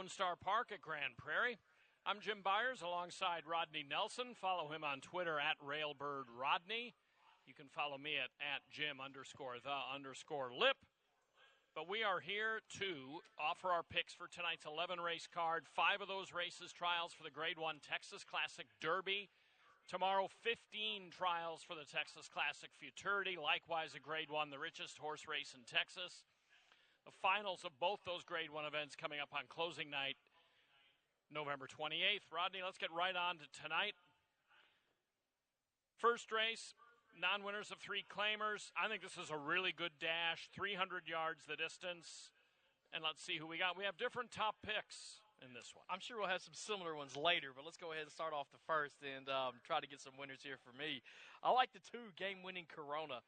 Lone Star Park at Grand Prairie. I'm Jim Byers alongside Rodney Nelson. Follow him on Twitter at RailbirdRodney. You can follow me at Jim_the_lip. But we are here to offer our picks for tonight's 11-race card. 5 of those races trials for the Grade 1 Texas Classic Derby. Tomorrow, 15 trials for the Texas Classic Futurity. Likewise, a Grade 1, the richest horse race in Texas. The finals of both those Grade 1 events coming up on closing night, November 28th. Rodney, let's get right on to tonight. First race, non-winners of 3 claimers. I think this is a really good dash, 300 yards the distance. And let's see who we got. We have different top picks in this one. I'm sure we'll have some similar ones later, but let's go ahead and start off the first and try to get some winners here for me. I like the 2 game-winning Corona.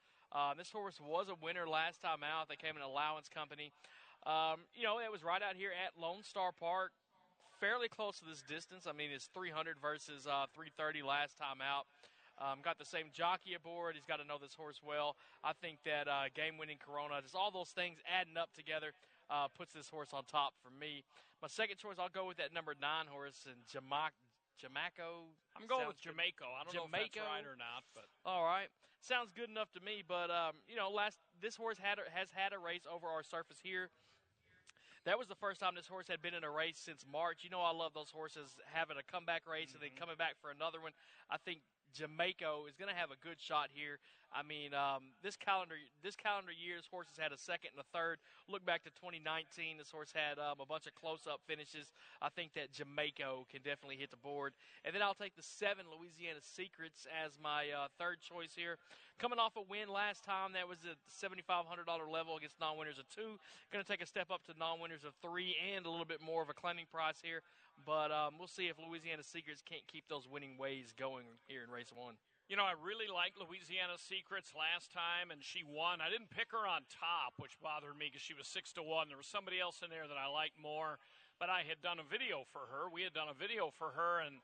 This horse was a winner last time out. They came in allowance company. It was right out here at Lone Star Park, fairly close to this distance. I mean, it's 300 versus 330 last time out. Got the same jockey aboard. He's got to know this horse well. I think that game-winning Corona, just all those things adding up together, puts this horse on top for me. My second choice, I'll go with that number 9 horse, and Jamaico. I'm going with Jamaico. I don't know if that's right or not, but all right, sounds good enough to me. But this horse has had a race over our surface here. That was the first time this horse had been in a race since March. You know, I love those horses having a comeback race and then coming back for another one. I think Jamaico is going to have a good shot here. I mean, this calendar year, this horse has had a second and a third. Look back to 2019, this horse had a bunch of close-up finishes. I think that Jamaico can definitely hit the board. And then I'll take the 7 Louisiana Secrets as my third choice here. Coming off a win last time, that was at the $7,500 level against non-winners of 2. Going to take a step up to non-winners of 3 and a little bit more of a claiming price here. But we'll see if Louisiana Secrets can't keep those winning ways going here in race 1. You know, I really liked Louisiana Secrets last time, and she won. I didn't pick her on top, which bothered me because she was 6-1. There was somebody else in there that I liked more, but I had done a video for her. We had done a video for her, and,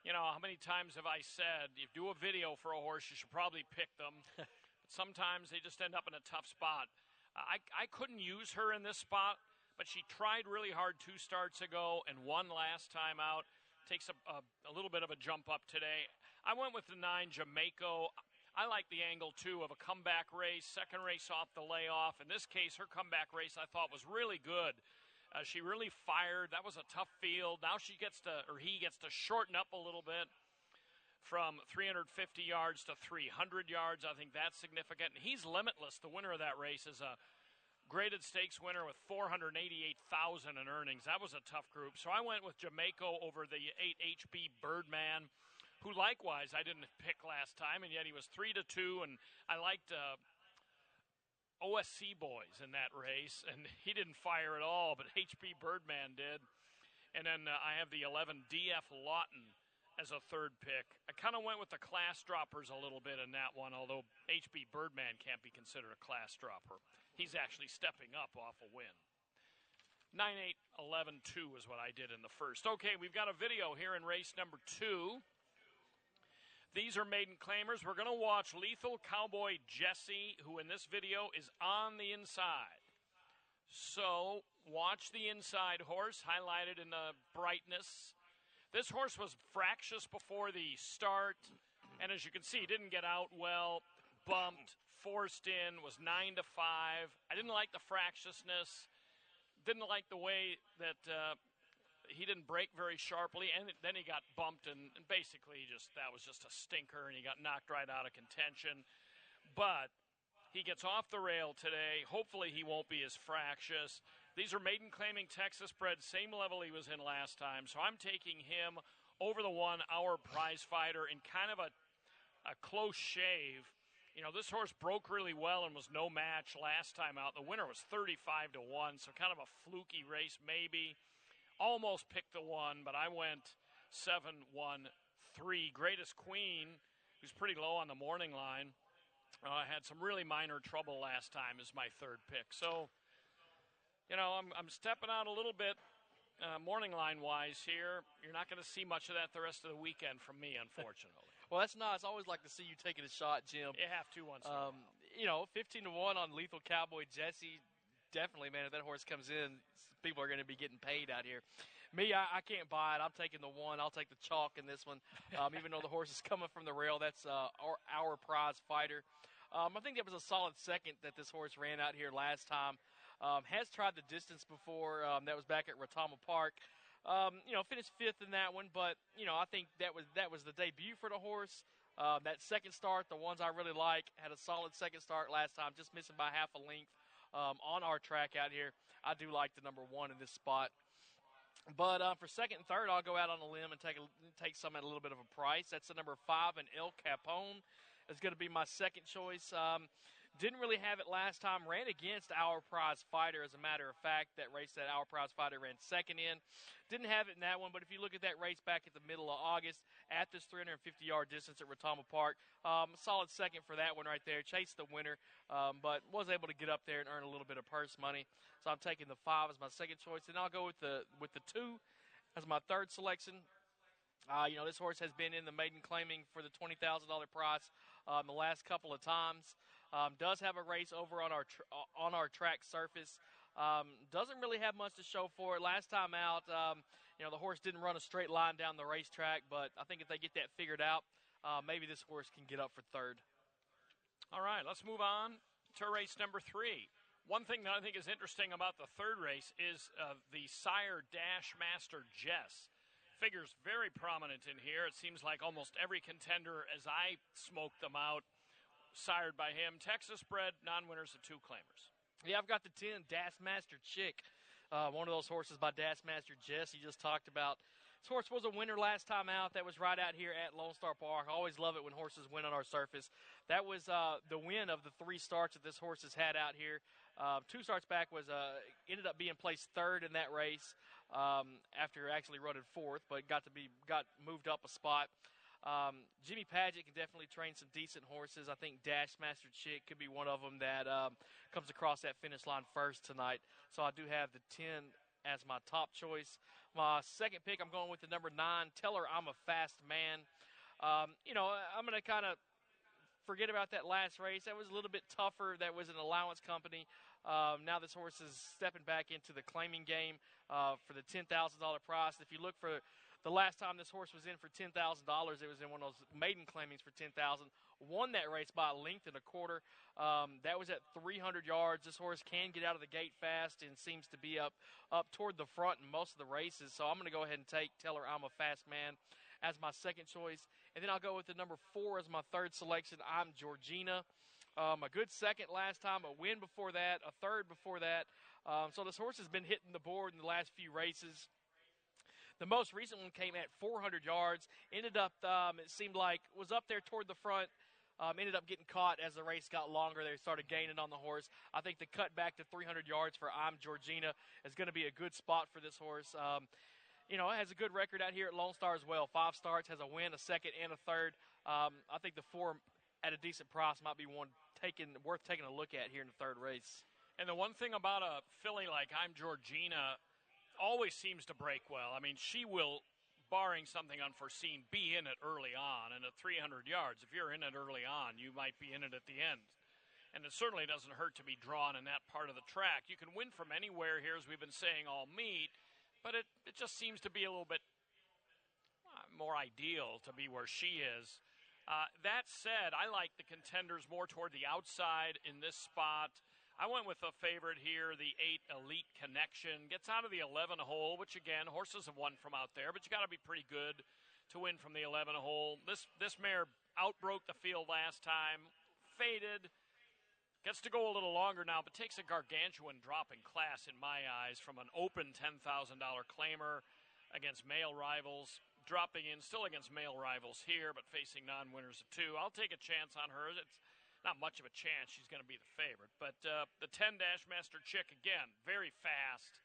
how many times have I said, if you do a video for a horse, you should probably pick them. But sometimes they just end up in a tough spot. I couldn't use her in this spot, but she tried really hard 2 starts ago and won last time out. Takes a little bit of a jump up today. I went with the 9 Jamaico. I like the angle, too, of a comeback race, second race off the layoff. In this case, her comeback race I thought was really good. She really fired. That was a tough field. Now he gets to shorten up a little bit from 350 yards to 300 yards. I think that's significant. And he's limitless. The winner of that race is a graded stakes winner with $488,000 in earnings. That was a tough group. So I went with Jamaico over the 8 HB Birdman, who likewise I didn't pick last time, and yet he was 3-2, and I liked OSC Boys in that race, and he didn't fire at all, but HB Birdman did. And then I have the 11 DF Lawton as a third pick. I kind of went with the class droppers a little bit in that one, although HB Birdman can't be considered a class dropper. He's actually stepping up off a win. 9-8-11-2 is what I did in the first. Okay, we've got a video here in race number 2. These are maiden claimers. We're going to watch Lethal Cowboy Jesse, who in this video is on the inside. So watch the inside horse, highlighted in the brightness. This horse was fractious before the start, and as you can see, didn't get out well, bumped, forced in, was 9-5. I didn't like the fractiousness, didn't like the way that he didn't break very sharply, and then he got bumped, and basically that was just a stinker, and he got knocked right out of contention. But he gets off the rail today. Hopefully he won't be as fractious. These are maiden claiming Texas bred, same level he was in last time. So I'm taking him over the 1 hour prize fighter in kind of a close shave. This horse broke really well and was no match last time out. The winner was 35-1, so kind of a fluky race maybe. Almost picked the 1, but I went 7-1-3. Greatest Queen, who's pretty low on the morning line, had some really minor trouble last time, is my third pick. So, I'm stepping out a little bit morning line-wise here. You're not going to see much of that the rest of the weekend from me, unfortunately. Well, that's nice. I always like to see you taking a shot, Jim. You have to once in a while. 15-1 on Lethal Cowboy Jesse. Definitely, man. If that horse comes in, people are going to be getting paid out here. Me, I can't buy it. I'm taking the one. I'll take the chalk in this one. Even though the horse is coming from the rail, that's our prize fighter. I think that was a solid second that this horse ran out here last time. Has tried the distance before. That was back at Retama Park. Finished fifth in that one, but I think that was the debut for the horse. That second start, the ones I really like, had a solid second start last time, just missing by half a length on our track out here. I do like the number one in this spot. But for second and third, I'll go out on a limb and take some at a little bit of a price. That's the number 5, and El Capone is going to be my second choice. Didn't really have it last time. Ran against Our Prize Fighter, as a matter of fact. That race that Our Prize Fighter ran second in. Didn't have it in that one, but if you look at that race back at the middle of August at this 350-yard distance at Retama Park, solid second for that one right there. Chased the winner, but was able to get up there and earn a little bit of purse money. So I'm taking the 5 as my second choice, and I'll go with the 2 as my third selection. This horse has been in the maiden claiming for the $20,000 prize the last couple of times. Does have a race over on our track surface. Doesn't really have much to show for it. Last time out, the horse didn't run a straight line down the racetrack, but I think if they get that figured out, maybe this horse can get up for third. All right, let's move on to race number 3. One thing that I think is interesting about the third race is the sire Dash Master Jess. Figures very prominent in here. It seems like almost every contender, as I smoked them out, sired by him. Texas bred, non-winners, of 2 claimers. Yeah, I've got the 10, Dash Master Chick. One of those horses by Dash Master Jess he just talked about. This horse was a winner last time out. That was right out here at Lone Star Park. I always love it when horses win on our surface. That was the win of the 3 starts that this horse has had out here. 2 starts back was ended up being placed third in that race after actually running fourth, but got moved up a spot. Jimmy Padgett can definitely train some decent horses. I think Dash Master Chick could be one of them that comes across that finish line first tonight. So I do have the 10 as my top choice. My second pick, I'm going with the number 9, Tell Her I'm a Fast Man. I'm going to kind of forget about that last race. That was a little bit tougher. That was an allowance company. Now this horse is stepping back into the claiming game for the $10,000 prize. If you look for the last time this horse was in for $10,000, it was in one of those maiden claimings for $10,000. Won that race by a length and a quarter. That was at 300 yards. This horse can get out of the gate fast and seems to be up toward the front in most of the races. So I'm going to go ahead and take Tell Her I'm a Fast Man as my second choice. And then I'll go with the number 4 as my third selection. I'm Georgina. A good second last time, a win before that, a third before that. So this horse has been hitting the board in the last few races. The most recent one came at 400 yards. Ended up, it seemed like, was up there toward the front. Ended up getting caught as the race got longer. They started gaining on the horse. I think the cut back to 300 yards for I'm Georgina is going to be a good spot for this horse. It has a good record out here at Lone Star as well. 5 starts, has a win, a second, and a third. I think the 4 at a decent price might be one worth taking a look at here in the third race. And the one thing about a filly like I'm Georgina always seems to break well. I mean, she will, barring something unforeseen, be in it early on. And at 300 yards, if you're in it early on, you might be in it at the end. And it certainly doesn't hurt to be drawn in that part of the track. You can win from anywhere here, as we've been saying all meet, but it just seems to be a little bit more ideal to be where she is. That said, I like the contenders more toward the outside in this spot. I went with a favorite here, the 8 Elite Connection. Gets out of the 11 hole, which, again, horses have won from out there, but you got to be pretty good to win from the 11 hole. This mare outbroke the field last time, faded, gets to go a little longer now, but takes a gargantuan drop in class in my eyes from an open $10,000 claimer against male rivals, dropping in still against male rivals here, but facing non-winners of 2. I'll take a chance on her. It's not much of a chance she's going to be the favorite. But the 10 Dash Master Chick, again, very fast.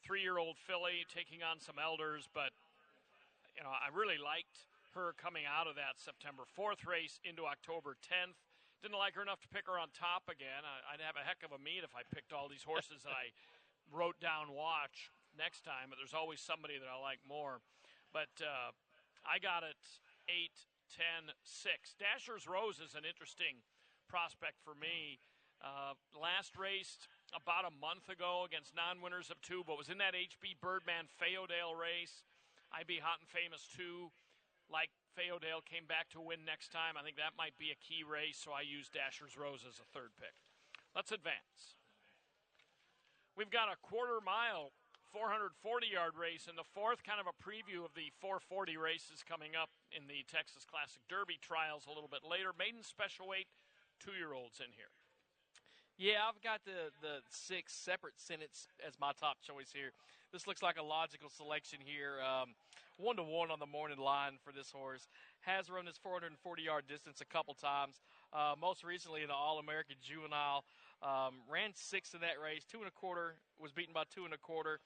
3-year-old filly taking on some elders, but I really liked her coming out of that September 4th race into October 10th. Didn't like her enough to pick her on top again. I'd have a heck of a meet if I picked all these horses that I wrote down watch next time, but there's always somebody that I like more. But I got it 8, 10, 6. Dasher's Rose is an interesting prospect for me. Last race about a month ago against non-winners of 2, but was in that HB Birdman Fayodale race. IB Hot and Famous 2, like Fayodale, came back to win next time. I think that might be a key race, so I used Dasher's Rose as a third pick. Let's advance. We've got a quarter-mile 440-yard race in the fourth, kind of a preview of the 440 races coming up in the Texas Classic Derby trials a little bit later. Maiden special weight, 2-year-olds in here. Yeah, I've got the 6 separate sentence as my top choice here. This looks like a logical selection here. 1-1 on the morning line for this horse. Has run this 440-yard distance a couple times. Most recently in the All-American Juvenile. Ran 6th in that race, 2 1/4, was beaten by 2 1/4,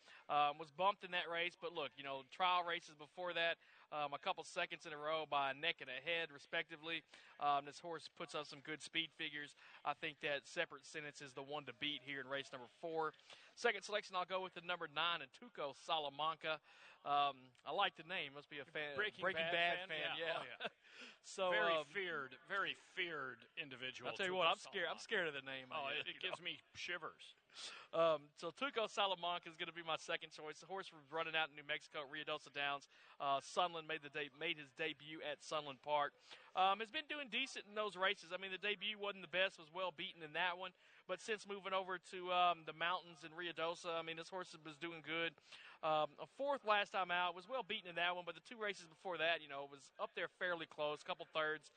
was bumped in that race. But look, trial races before that, a couple seconds in a row by a neck and a head, respectively. This horse puts up some good speed figures. I think that separate sentence is the one to beat here in race number 4. Second selection, I'll go with the number 9, Untitled Salamanca. I like the name. Must be a fan. Breaking Bad fan. Yeah. Oh, yeah. So very feared individual. I'll tell you what, I'm scared of the name. It gives me shivers. So Tuco Salamanca is going to be my second choice. The horse was running out in New Mexico at Ruidoso Downs. Sunland made his debut at Sunland Park. Has been doing decent in those races. I mean, the debut wasn't the best, was well beaten in that one. But since moving over to the mountains in Ruidoso, I mean, this horse was doing good. A 4th last time out, was well beaten in that one, but the 2 races before that, was up there fairly close, couple thirds,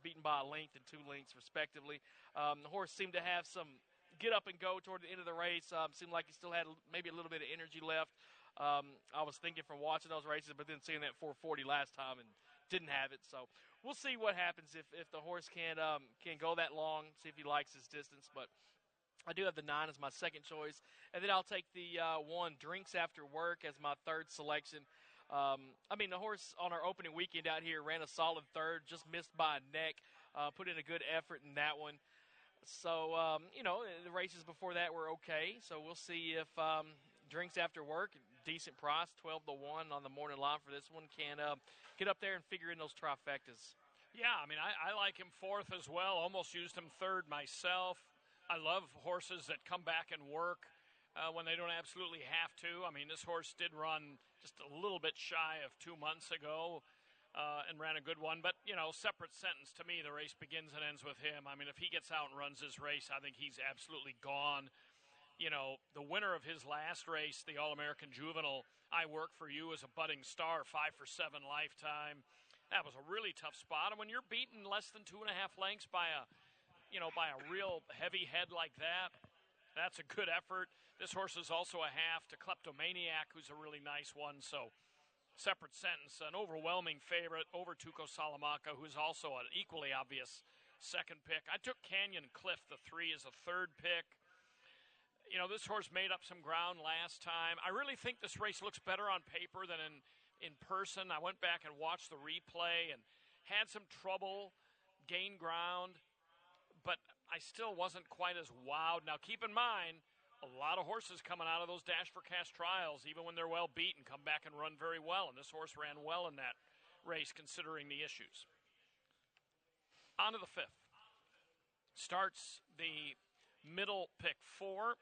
beaten by a length and 2 lengths respectively. The horse seemed to have some get up and go toward the end of the race. Seemed like he still had maybe a little bit of energy left. I was thinking from watching those races, but then seeing that 440 last time and didn't have it. So we'll see what happens if the horse can go that long, see if he likes his distance. But I do have the 9 as my second choice. And then I'll take the 1, Drinks After Work, as my third selection. I mean, the horse on our opening weekend out here ran a solid third, just missed by a neck, put in a good effort in that one. So, the races before that were okay. So we'll see if Drinks After Work, decent price, 12-1 on the morning line for this one, can get up there and figure in those trifectas. Yeah, I mean, I like him 4th as well. Almost used him 3rd myself. I love horses that come back and work when they don't absolutely have to. I mean, this horse did run just a little bit shy of 2 months ago and ran a good one. But, separate sentence to me, the race begins and ends with him. I mean, if he gets out and runs this race, I think he's absolutely gone. The winner of his last race, the All-American Juvenile, I Work For You, as a budding star, 5 for 7 lifetime. That was a really tough spot. And when you're beaten less than 2.5 lengths by a real heavy head like that, that's a good effort. This horse is also a half to Kleptomaniac, who's a really nice one. So, separate sentence, an overwhelming favorite over Tuco Salamanca, who's also an equally obvious second pick. I took Canyon Cliff, the 3, as a third pick. This horse made up some ground last time. I really think this race looks better on paper than in person. I went back and watched the replay and had some trouble, gained ground, but I still wasn't quite as wowed. Now, keep in mind, a lot of horses coming out of those Dash for Cash trials, even when they're well beaten, come back and run very well, and this horse ran well in that race considering the issues. On to the 5th. Starts the middle pick 4.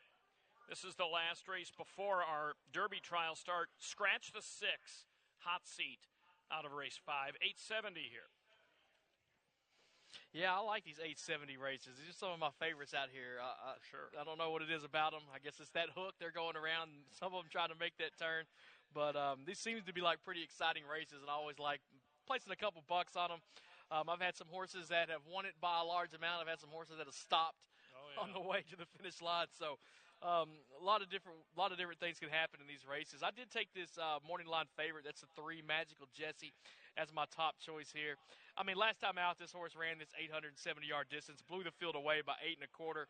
This is the last race before our Derby trial start. Scratch the 6, Hot Seat, out of race 5. 870 here. Yeah, I like these 870 races. These are some of my favorites out here. Sure. I don't know what it is about them. I guess it's that hook. They're going around. Some of them trying to make that turn. But these seems to be like pretty exciting races, and I always like placing a couple bucks on them. I've had some horses that have won it by a large amount. I've had some horses that have stopped on the way to the finish line. So a lot of different things can happen in these races. I did take this morning line favorite. That's a 3, Magical Jesse, as my top choice here. I mean, last time out, this horse ran this 870-yard distance, blew the field away by 8 1/4.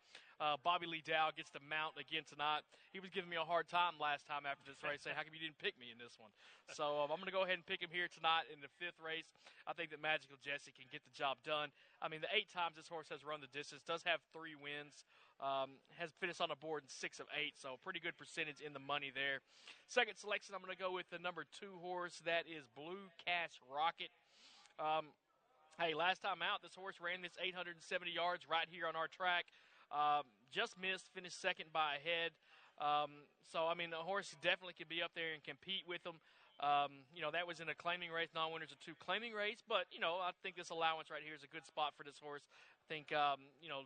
Bobby Lee Dow gets to mount again tonight. He was giving me a hard time last time after this race, saying, how come you didn't pick me in this one? So I'm going to go ahead and pick him here tonight in the 5th race. I think that Magical Jesse can get the job done. I mean, the 8 times this horse has run the distance, does have 3 wins, has finished on the board in 6 of 8, so pretty good percentage in the money there. Second selection, I'm going to go with the number 2 horse. That is Blue Cash Rocket. Hey, last time out, this horse ran this 870 yards right here on our track. Just missed, finished second by a head. So, I mean, the horse definitely could be up there and compete with them. That was in a claiming race, non-winners of 2 claiming race. But, I think this allowance right here is a good spot for this horse. I think,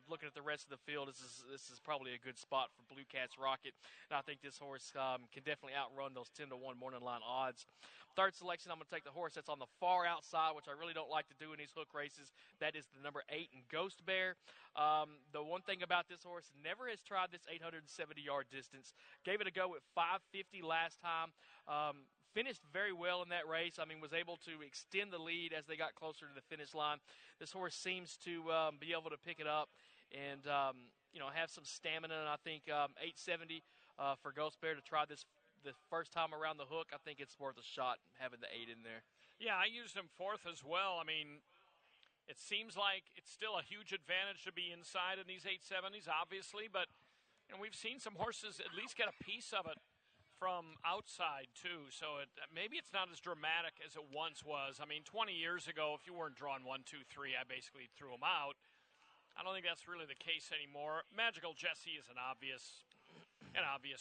looking at the rest of the field, this is probably a good spot for Blue Cat's Rocket. And I think this horse can definitely outrun those 10-1 morning line odds. Third selection, I'm going to take the horse that's on the far outside, which I really don't like to do in these hook races. That is the number 8 in Ghost Bear. The one thing about this horse, never has tried this 870-yard distance. Gave it a go at 550 last time. Finished very well in that race. I mean, was able to extend the lead as they got closer to the finish line. This horse seems to be able to pick it up and, have some stamina. And I think 870 for Ghost Bear to try this the first time around the hook, I think it's worth a shot having the 8 in there. Yeah, I used him 4th as well. I mean, it seems like it's still a huge advantage to be inside in these 870s, obviously, but we've seen some horses at least get a piece of it from outside, too, so maybe it's not as dramatic as it once was. I mean, 20 years ago, if you weren't drawn 1, 2, 3, I basically threw them out. I don't think that's really the case anymore. Magical Jesse is an obvious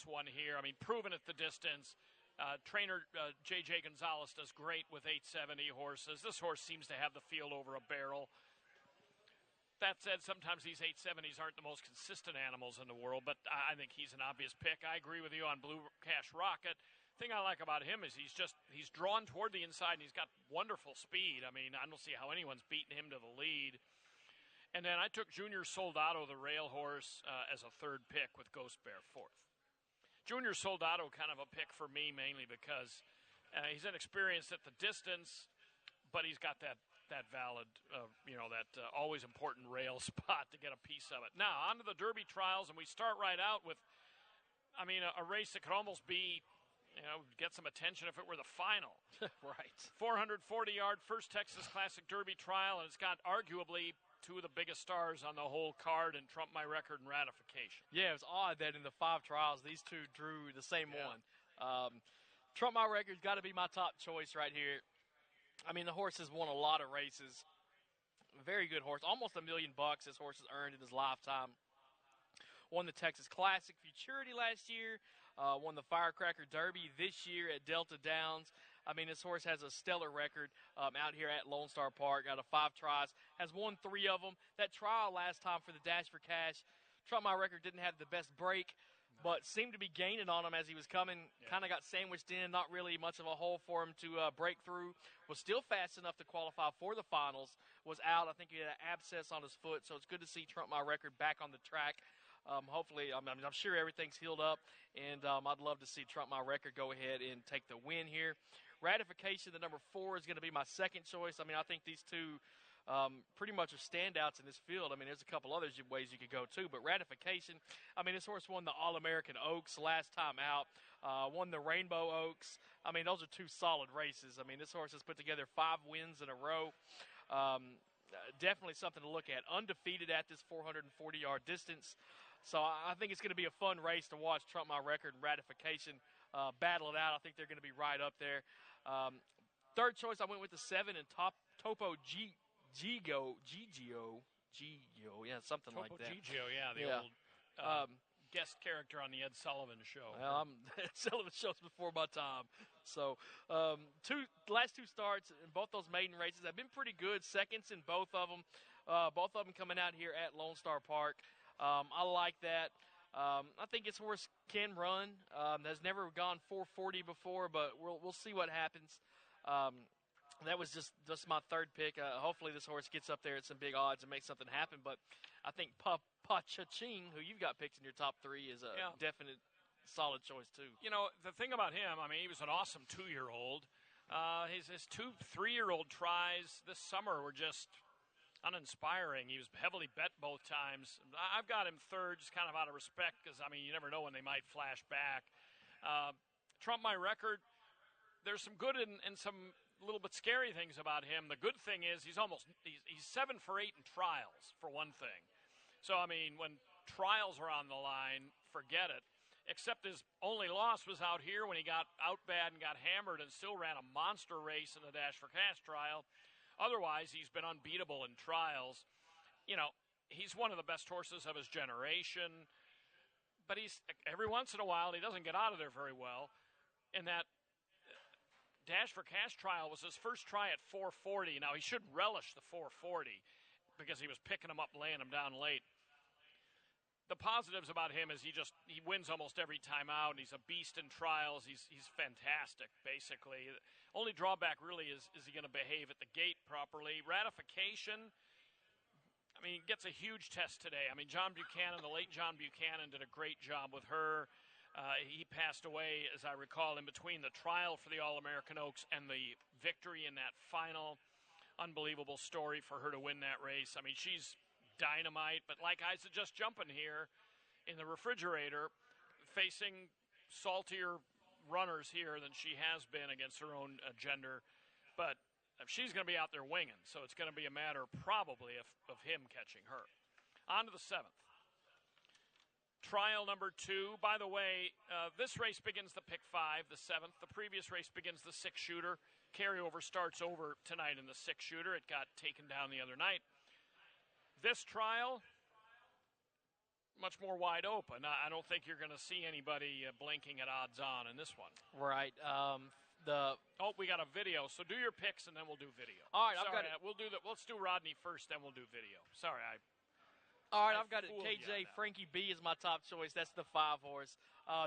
one here. I mean, proven at the distance. Trainer J.J. Gonzalez does great with 870 horses. This horse seems to have the field over a barrel. That said, sometimes these 870s aren't the most consistent animals in the world, but I think he's an obvious pick. I agree with you on Blue Cash Rocket. The thing I like about him is he's drawn toward the inside, and he's got wonderful speed. I mean, I don't see how anyone's beaten him to the lead. And then I took Junior Soldado, the rail horse, as a 3rd pick with Ghost Bear 4th. Junior Soldado kind of a pick for me mainly because he's inexperienced at the distance, but he's got that valid, always important rail spot to get a piece of it. Now, on to the Derby trials, and we start right out with, a race that could almost be, get some attention if it were the final. Right. 440-yard First Texas Classic Derby trial, and it's got arguably 2 of the biggest stars on the whole card and Trump My Record and Ratification. Yeah, it was odd that in the 5 trials, these 2 drew the same one. Trump My Record's got to be my top choice right here. I mean, the horse has won a lot of races. Very good horse. Almost $1 million this horse has earned in his lifetime. Won the Texas Classic Futurity last year. Won the Firecracker Derby this year at Delta Downs. I mean, this horse has a stellar record out here at Lone Star Park out of 5 tries. Has won 3 of them. That trial last time for the Dash for Cash, Trump My Record didn't have the best break, but seemed to be gaining on him as he was coming. Yeah. Kind of got sandwiched in, not really much of a hole for him to break through. Was still fast enough to qualify for the finals. Was out. I think he had an abscess on his foot, so it's good to see Trump My Record back on the track. Hopefully, I'm sure everything's healed up, and I'd love to see Trump My Record go ahead and take the win here. Ratification, the number 4, is going to be my second choice. I mean, I think these 2 pretty much are standouts in this field. I mean, there's a couple others ways you could go too, but Ratification, I mean, this horse won the All-American Oaks last time out, won the Rainbow Oaks. I mean, those are 2 solid races. I mean, this horse has put together 5 wins in a row. Definitely something to look at. Undefeated at this 440-yard distance. So I think it's going to be a fun race to watch Trump My Record and Ratification battle it out. I think they're going to be right up there. Third choice, I went with the 7 and Topo Gigio, yeah, something like that. Topo Gigio, yeah, the old guest character on the Ed Sullivan Show. Well, Ed Sullivan Show's before my time. So, last 2 starts in both those maiden races have been pretty good. Seconds in both of them. Both of them coming out here at Lone Star Park. I like that. I think this horse can run. Has never gone 440 before, but we'll see what happens. That was just my 3rd pick. Hopefully this horse gets up there at some big odds and makes something happen. But I think Pa-Cha-Ching, who you've got picked in your top 3, is a definite solid choice too. The thing about him, I mean, he was an awesome 2-year-old. His 2 3-year-old tries this summer were just uninspiring. He was heavily bet both times. I've got him 3rd just kind of out of respect because, I mean, you never know when they might flash back. Trump My Record, there's some good and some little bit scary things about him. The good thing is he's 7 for 8 in trials, for one thing. So, I mean, when trials are on the line, forget it. Except his only loss was out here when he got out bad and got hammered and still ran a monster race in the Dash for Cash trial. Otherwise, he's been unbeatable in trials. he's one of the best horses of his generation, but he's every once in a while he doesn't get out of there very well. And that Dash for Cash trial was his first try at 440. Now, he should relish the 440 because he was picking him up, laying him down late. The positives about him is he wins almost every time out. He's a beast in trials. He's fantastic, basically. Only drawback really is he going to behave at the gate properly? Ratification, I mean, gets a huge test today. I mean, John Buchanan, the late John Buchanan, did a great job with her. He passed away, as I recall, in between the trial for the All-American Oaks and the victory in that final. Unbelievable story for her to win that race. I mean, she's dynamite, but like I suggest jumping here in the refrigerator, facing saltier runners here than she has been against her own gender. But she's going to be out there winging, so it's going to be a matter probably of him catching her. On to the 7th. Trial number 2. By the way, this race begins the pick 5, the 7th. The previous race begins the 6-shooter. Carryover starts over tonight in the 6-shooter. It got taken down the other night. This trial, much more wide open. I don't think you're going to see anybody blinking at odds on in this one. Right. We got a video. So do your picks, and then we'll do video. All right, Sorry, I've got it. Let's do Rodney first, then we'll do video. Sorry, All right, I've got it. fooled you on KJ that. Frankie B is my top choice. That's the 5 horse.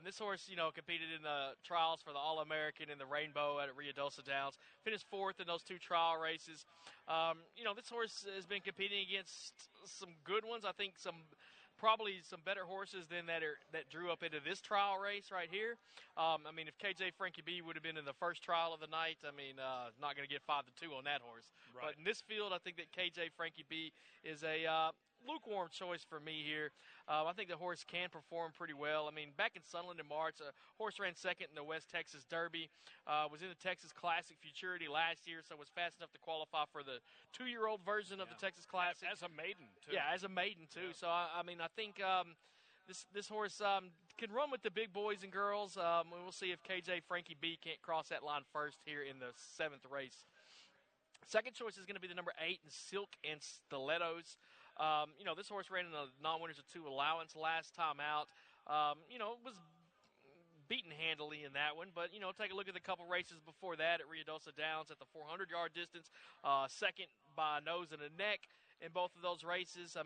This horse, competed in the trials for the All-American and the Rainbow at Ruidoso Downs. Finished 4th in those 2 trial races. This horse has been competing against some good ones. I think probably some better horses than that drew up into this trial race right here. If KJ Frankie B would have been in the first trial of the night, not going to get 5-2 on that horse. Right. But in this field, I think that KJ Frankie B is a lukewarm choice for me here. I think the horse can perform pretty well. Back in Sunland in March, a horse ran 2nd in the West Texas Derby, was in the Texas Classic Futurity last year, so was fast enough to qualify for the 2-year-old version of the Texas Classic. As a maiden, too. Yeah, as a maiden, too. Yeah. So, I think this horse can run with the big boys and girls. We'll see if KJ Frankie B can't cross that line first here in the 7th race. Second choice is going to be the number 8, Silken Stilettos. This horse ran in the non-winners of 2 allowance last time out. Was beaten handily in that one, but, take a look at the couple races before that at Ruidoso Downs at the 400-yard distance, second by a nose and a neck in both of those races.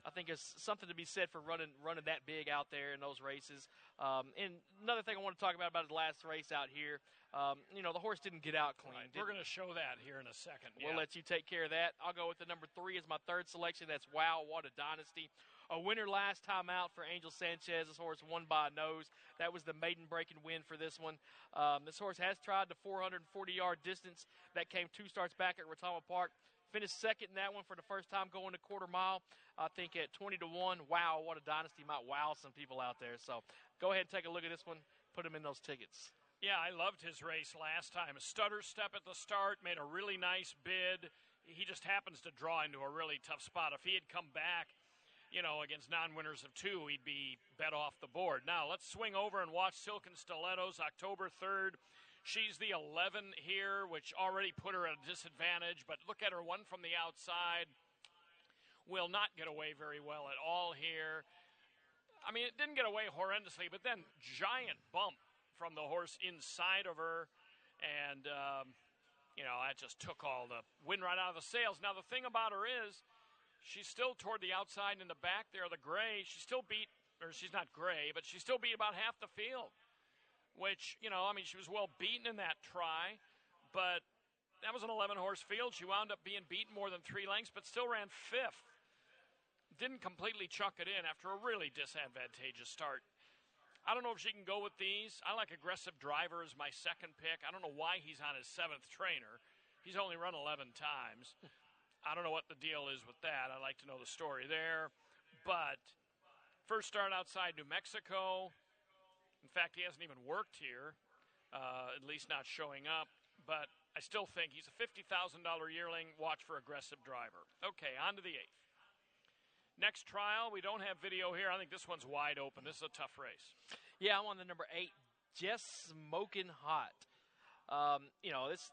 I think there's something to be said for running that big out there in those races. And another thing I want to talk about the last race out here, the horse didn't get out clean. Right. We're going to show that here in a second. We'll let you take care of that. I'll go with the number 3 as my 3rd selection. That's Wow, What a Dynasty. A winner last time out for Angel Sanchez. This horse won by a nose. That was the maiden-breaking win for this one. This horse has tried the 440-yard distance. That came 2 starts back at Retama Park. Finished 2nd in that one for the first time going a quarter mile. I think at 20-1, Wow, What a Dynasty might wow some people out there. So go ahead and take a look at this one. Put them in those tickets. Yeah, I loved his race last time. A stutter step at the start, made a really nice bid. He just happens to draw into a really tough spot. If he had come back, against non-winners of 2, he'd be bet off the board. Now, let's swing over and watch Silken Stilettos, October 3rd. She's the 11 here, which already put her at a disadvantage, but look at her, one from the outside. Will not get away very well at all here. It didn't get away horrendously, but then giant bump from the horse inside of her, and, that just took all the wind right out of the sails. Now, the thing about her is she's still toward the outside and in the back there, the gray. She's not gray, but she still beat about half the field. Which, she was well beaten in that try, but that was an 11-horse field. She wound up being beaten more than 3 lengths, but still ran 5th. Didn't completely chuck it in after a really disadvantageous start. I don't know if she can go with these. I like Aggressive Driver as my 2nd pick. I don't know why he's on his 7th trainer. He's only run 11 times. I don't know what the deal is with that. I'd like to know the story there. But first start outside New Mexico. In fact, he hasn't even worked here, at least not showing up. But I still think he's a $50,000 yearling. Watch for Aggressive Driver. Okay, on to the 8th. Next trial, we don't have video here. I think this one's wide open. This is a tough race. Yeah, I'm on the number 8, Just Smoking Hot.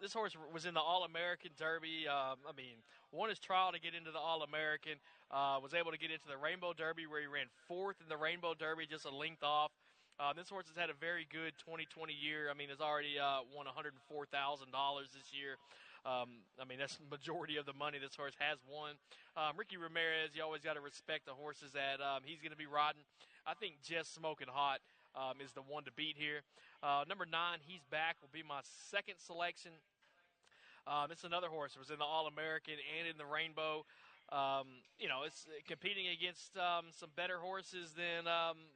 This horse was in the All-American Derby. Won his trial to get into the All-American. Was able to get into the Rainbow Derby where he ran fourth in the Rainbow Derby, just a length off. This horse has had a very good 2020 year. Has already won $104,000 this year. That's the majority of the money this horse has won. Ricky Ramirez, you always got to respect the horses that he's going to be riding. I think Just Smoking Hot is the one to beat here. Number 9, He's Back, will be my second selection. It's another horse. It was in the All-American and in the Rainbow. It's competing against some better horses than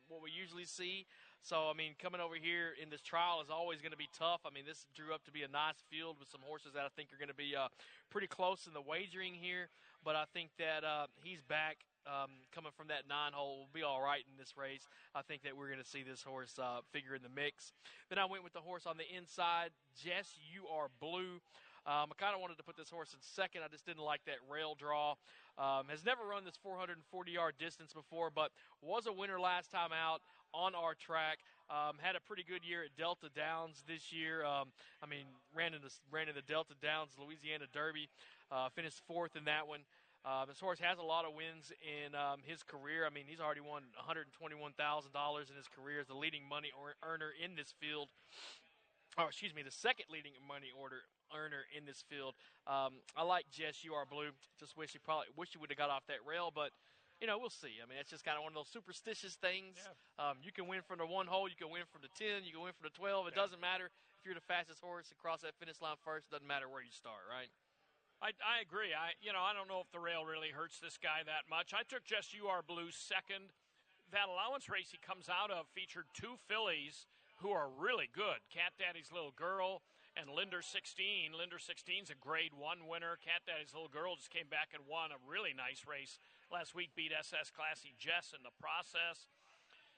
what we usually see. So, coming over here in this trial is always going to be tough. This drew up to be a nice field with some horses that I think are going to be pretty close in the wagering here. But I think that He's Back, coming from that 9-hole, will be all right in this race. I think that we're going to see this horse figure in the mix. Then I went with the horse on the inside, Jess, You Are Blue. I kind of wanted to put this horse in second. I just didn't like that rail draw. Has never run this 440-yard distance before, but was a winner last time out on our track. Had a pretty good year at Delta Downs this year. Ran in the Delta Downs Louisiana Derby. Finished fourth in that one. This horse has a lot of wins in his career. He's already won $121,000 in his career as the leading money earner in this field. The second leading money earner in this field. I like Jess, You Are Blue. Just wish he would have got off that rail, but we'll see. It's just kind of one of those superstitious things. Yeah. You can win from the 1 hole, you can win from the 10, you can win from the 12. It doesn't matter if you're the fastest horse and cross that finish line first. It doesn't matter where you start, right? I agree. I don't know if the rail really hurts this guy that much. I took Just You Are Blue second. That allowance race he comes out of featured 2 fillies who are really good. Cat Daddy's Little Girl and Linder 16. Linder 16's a grade 1 winner. Cat Daddy's Little Girl just came back and won a really nice race last week, beat SS Classy Jess in the process.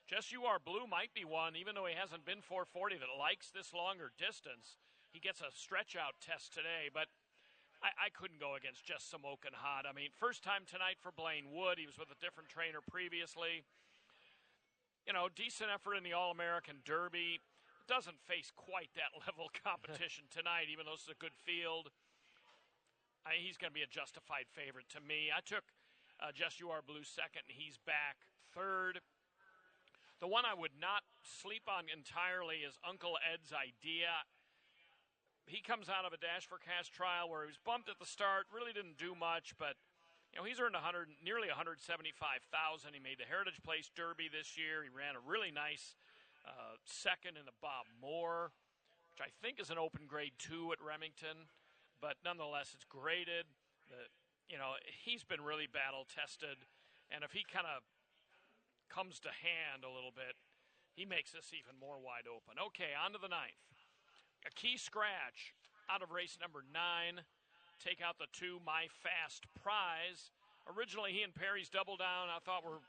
Just You Are Blue might be one, even though he hasn't been 440, that likes this longer distance. He gets a stretch-out test today, but I couldn't go against Just Smokin' Hot. First time tonight for Blaine Wood. He was with a different trainer previously. Decent effort in the All-American Derby. Doesn't face quite that level of competition tonight, even though this is a good field. He's going to be a justified favorite to me. I took Just You Are Blue second, and He's Back third. The one I would not sleep on entirely is Uncle Ed's Idea. He comes out of a Dash for Cash trial where he was bumped at the start, really didn't do much, but he's earned nearly $175,000. He made the Heritage Place Derby this year. He ran a really nice second in the Bob Moore, which I think is an open grade 2 at Remington, but nonetheless it's graded. He's been really battle tested, and if he kind of comes to hand a little bit, he makes this even more wide open. Okay, on to the 9th. A key scratch out of race number 9. Take out the 2 My Fast Prize. Originally, he and Perry's Double Down, I thought were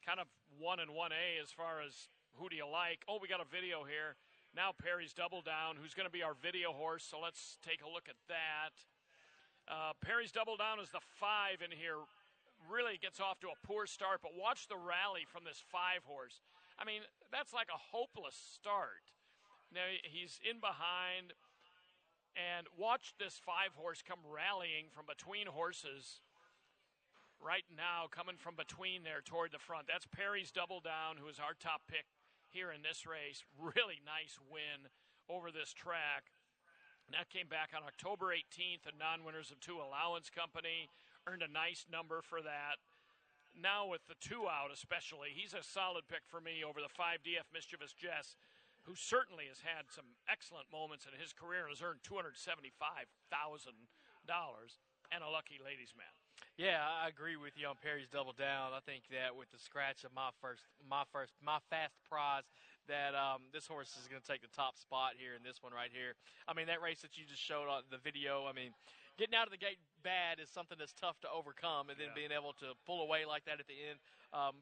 kind of 1 and 1A as far as who do you like. Oh, we got a video here. Now Perry's Double Down, who's going to be our video horse, so let's take a look at that. Perry's Double Down is the 5 in here. Really gets off to a poor start, but watch the rally from this 5 horse. That's like a hopeless start. Now, he's in behind, and watch this 5 horse come rallying from between horses right now, coming from between there toward the front. That's Perry's Double Down, who is our top pick here in this race. Really nice win over this track. And that came back on October 18th, the non-winners of 2 Allowance Company. Earned a nice number for that. Now with the 2 out especially, he's a solid pick for me over the 5 DF Mischievous Jess, who certainly has had some excellent moments in his career and has earned $275,000 and a lucky ladies man. Yeah, I agree with you on Perry's Double Down. I think that with the scratch of my fast prize, that this horse is going to take the top spot here in this one right here. That race that you just showed on the video, getting out of the gate bad is something that's tough to overcome, and then being able to pull away like that at the end,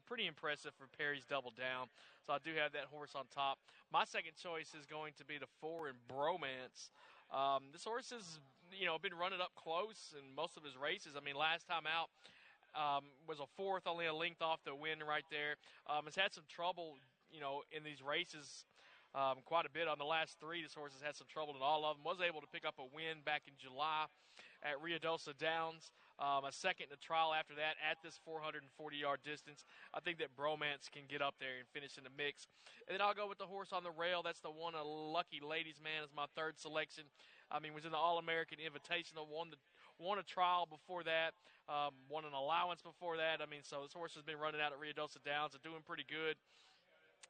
pretty impressive for Perry's Double Down. So I do have that horse on top. My second choice is going to be the 4 in Bromance. This horse has, been running up close in most of his races. Last time out was a 4th, only a length off the win right there. Has had some trouble, in these races quite a bit on the last three. This horse has had some trouble in all of them. Was able to pick up a win back in July at Ruidoso Downs. A second in the trial after that at this 440-yard distance. I think that Bromance can get up there and finish in the mix. And then I'll go with the horse on the rail. That's the one, a Lucky Ladies Man, is my third selection. I mean, was in the All-American Invitational, won a trial before that, won an allowance before that. I mean, so this horse has been running out at Ruidoso Downs and doing pretty good.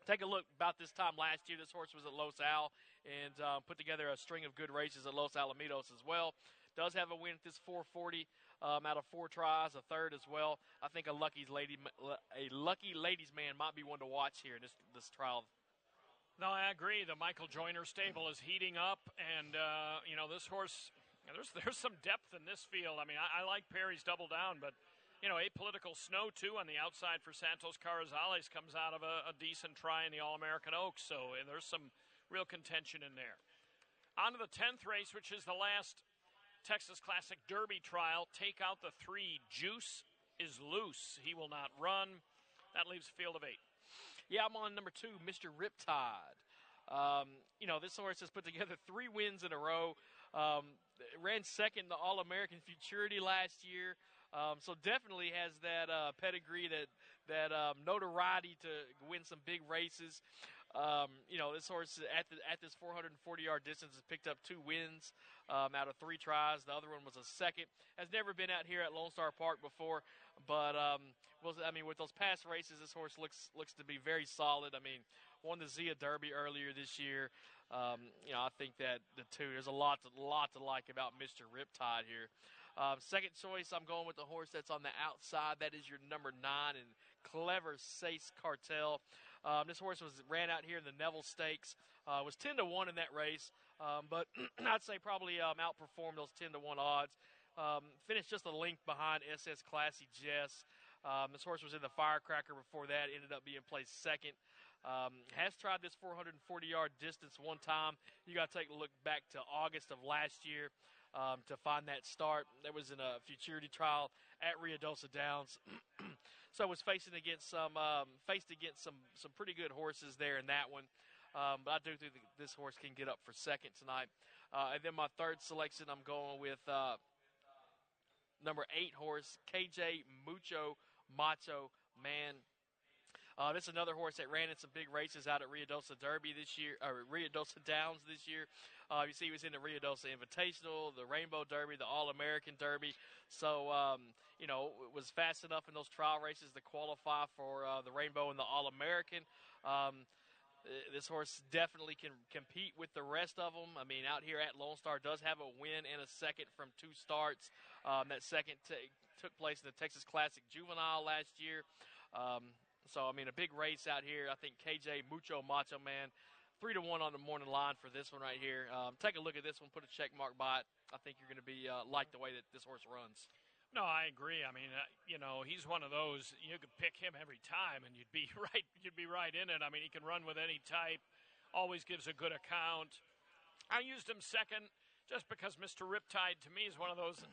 Take a look. About this time last year, this horse was at Los Al and put together a string of good races at Los Alamitos as well. Does have a win at this 440 out of 4 tries, a third as well. I think a Lucky Ladies Man might be one to watch here in this trial. No, I agree. The Michael Joyner stable is heating up, and this horse. There's some depth in this field. I mean, I like Perry's Double Down, but Apolitical Snow, too, on the outside for Santos Carrizales comes out of a decent try in the All-American Oaks, so there's some real contention in there. On to the 10th race, which is the last Texas Classic Derby trial. Take out the 3. Juice is Loose. He will not run. That leaves a field of 8. Yeah, I'm on number 2, Mr. Riptide. This horse has put together 3 wins in a row. Ran second in the All-American Futurity last year. So definitely has that pedigree, that notoriety to win some big races. This horse at this 440-yard distance has picked up 2 wins out of 3 tries. The other one was a second. Has never been out here at Lone Star Park before, but with those past races, this horse looks to be very solid. I mean, won the Zia Derby earlier this year. I think that there's a lot to like about Mr. Riptide here. Second choice, I'm going with the horse that's on the outside. That is your number 9, and Clever Sace Cartel. This horse ran out here in the Neville Stakes. Was 10-1 in that race, but I'd say probably outperformed those 10-1 odds. Finished just a length behind SS Classy Jess. This horse was in the Firecracker before that. Ended up being placed second. Has tried this 440-yard distance one time. You got to take a look back to August of last year to find that start. That was in a futurity trial at Ruidoso Downs. So was faced against some pretty good horses there in that one. But I do think this horse can get up for second tonight. And then my third selection, I'm going with number 8 horse, KJ Mucho Macho Man. This is another horse that ran in some big races out at Ruidoso Derby this year, or Ruidoso Downs this year. You see, he was in the Ruidoso Invitational, the Rainbow Derby, the All-American Derby. So, was fast enough in those trial races to qualify for the Rainbow and the All-American. This horse definitely can compete with the rest of them. I mean, out here at Lone Star does have a win and a second from 2 starts. That second took place in the Texas Classic Juvenile last year. So, I mean, a big race out here. I think KJ Mucho Macho Man, 3-1 on the morning line for this one right here. Take a look at this one, put a check mark by it. I think you're going to be like the way that this horse runs. No, I agree. I mean, he's one of those, you could pick him every time and you'd be right in it. I mean, he can run with any type, always gives a good account. I used him second just because Mr. Riptide, to me, is one of those,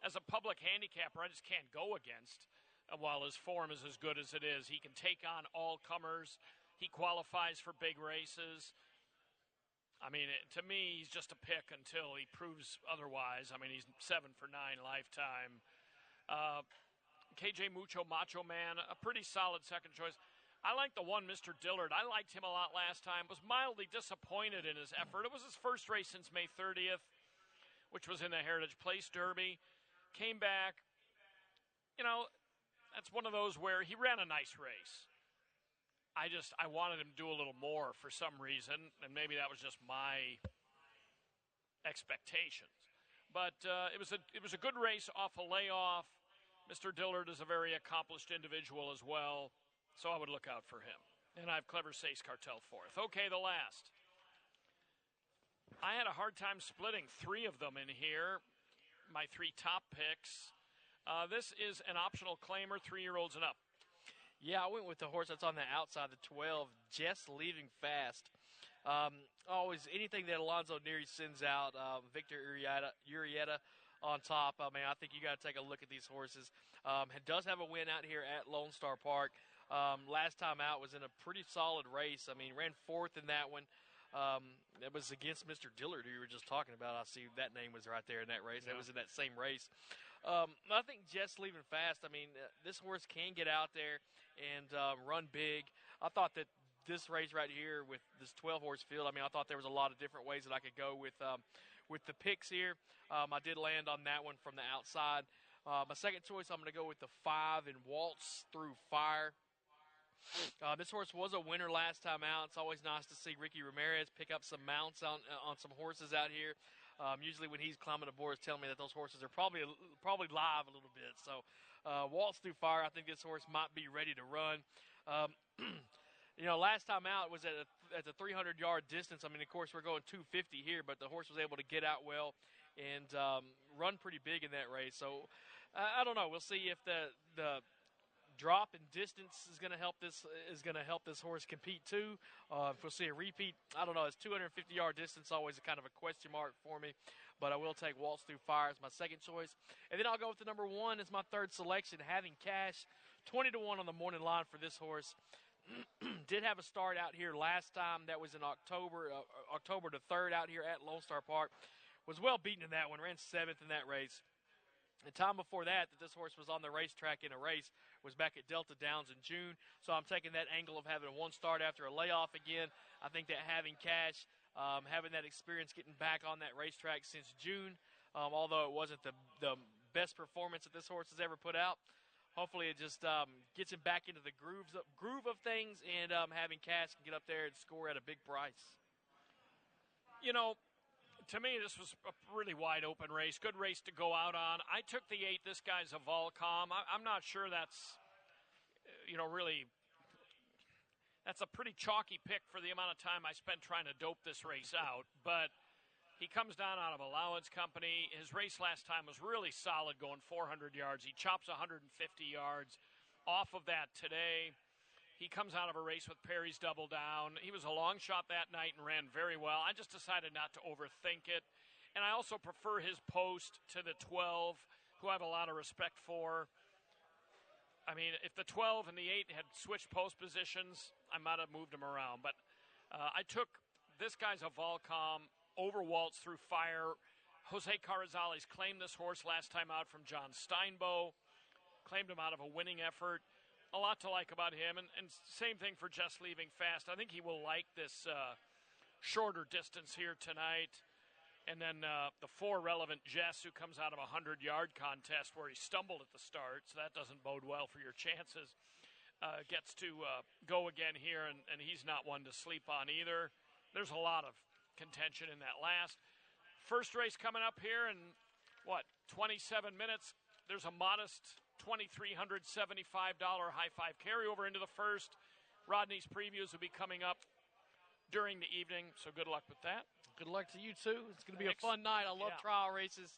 as a public handicapper, I just can't go against. While his form is as good as it is, he can take on all comers. He qualifies for big races. I mean, to me, he's just a pick until he proves otherwise. I mean, he's 7 for 9 lifetime. KJ Mucho Macho Man, a pretty solid second choice. I like the one, Mr. Dillard. I liked him a lot last time. Was mildly disappointed in his effort. It was his first race since May 30th, which was in the Heritage Place Derby. Came back. That's one of those where he ran a nice race. I wanted him to do a little more for some reason, and maybe that was just my expectations. But it was a good race off a layoff. Mr. Dillard is a very accomplished individual as well, so I would look out for him. And I have Clever Sace Cartel fourth. Okay, the last. I had a hard time splitting 3 of them in here, my 3 top picks. This is an optional claimer, 3-year-olds and up. Yeah, I went with the horse that's on the outside, the 12, Just Leaving Fast. Always anything that Alonzo Neary sends out, Victor Urieta on top. I mean, I think you got to take a look at these horses. It does have a win out here at Lone Star Park. Last time out was in a pretty solid race. I mean, ran 4th in that one. That was against Mr. Dillard, who you were just talking about. I see that name was right there in that race. Yeah. That was in that same race. I think Jess leaving fast. I mean, this horse can get out there and run big. I thought that this race right here with this 12-horse field, I mean, I thought there was a lot of different ways that I could go with the picks here. I did land on that one from the outside. My second choice, I'm going to go with the 5 and Waltz Through Fire. This horse was a winner last time out. It's always nice to see Ricky Ramirez pick up some mounts on some horses out here. Usually when he's climbing the board, it's telling me that those horses are probably live a little bit. So Waltz Through Fire, I think this horse might be ready to run. Last time out was at the 300-yard distance. I mean, of course, we're going 250 here, but the horse was able to get out well and run pretty big in that race. So I don't know. We'll see if the drop in distance is going to help this horse compete too. If we'll see a repeat, I don't know. It's 250-yard distance, always a kind of a question mark for me, but I will take Waltz Through Fire as my second choice, and then I'll go with the number 1 as my third selection, Having Cash, 20-1 on the morning line for this horse. Did have a start out here last time. That was in October the 3rd out here at Lone Star Park. Was well beaten in that one. Ran 7th in that race. The time before that this horse was on the racetrack in a race was back at Delta Downs in June. So I'm taking that angle of having one start after a layoff again. I think that Having Cash, having that experience getting back on that racetrack since June, although it wasn't the best performance that this horse has ever put out, hopefully it just gets him back into the groove of things, and Having Cash can get up there and score at a big price. To me, this was a really wide-open race. Good race to go out on. I took the 8. This guy's a Volcom. I'm not sure that's, really – that's a pretty chalky pick for the amount of time I spent trying to dope this race out. But he comes down out of Allowance Company. His race last time was really solid, going 400 yards. He chops 150 yards off of that today. He comes out of a race with Perry's Double Down. He was a long shot that night and ran very well. I just decided not to overthink it. And I also prefer his post to the 12, who I have a lot of respect for. I mean, if the 12 and the 8 had switched post positions, I might have moved them around. But I took this guy's a Volcom over Waltz Through Fire. Jose Carrizales claimed this horse last time out from John Steinbow. Claimed him out of a winning effort. A lot to like about him, and same thing for Just Leaving Fast. I think he will like this shorter distance here tonight. And then the 4 Relevant Jess, who comes out of a 100-yard contest where he stumbled at the start, so that doesn't bode well for your chances, gets to go again here, and he's not one to sleep on either. There's a lot of contention in that last. First race coming up here in, 27 minutes. There's a modest $2,375 high five carryover into the first. Rodney's previews will be coming up during the evening, so good luck with that. Good luck to you, too. It's going to be a fun night. I love trial races.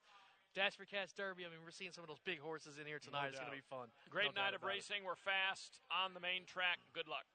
Dash for Cash Derby. I mean, we're seeing some of those big horses in here tonight. It's going to be fun. Great night of racing. We're fast on the main track. Good luck.